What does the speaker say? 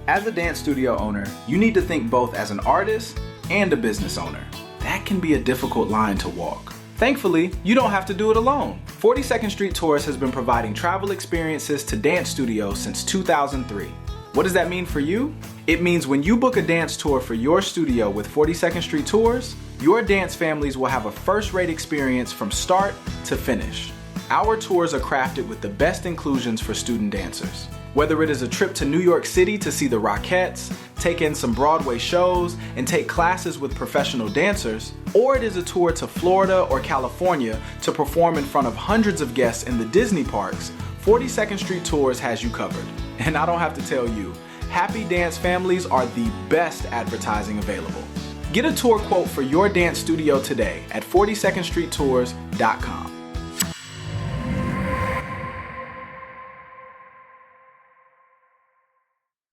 As a dance studio owner, you need to think both as an artist and a business owner. That can be a difficult line to walk. Thankfully, you don't have to do it alone. 42nd Street Tours has been providing travel experiences to dance studios since 2003. What does that mean for you? It means when you book a dance tour for your studio with 42nd Street Tours, your dance families will have a first-rate experience from start to finish. Our tours are crafted with the best inclusions for student dancers. Whether it is a trip to New York City to see the Rockettes, take in some Broadway shows, and take classes with professional dancers, or it is a tour to Florida or California to perform in front of hundreds of guests in the Disney parks, 42nd Street Tours has you covered. And I don't have to tell you, happy dance families are the best advertising available. Get a tour quote for your dance studio today at 42ndstreettours.com.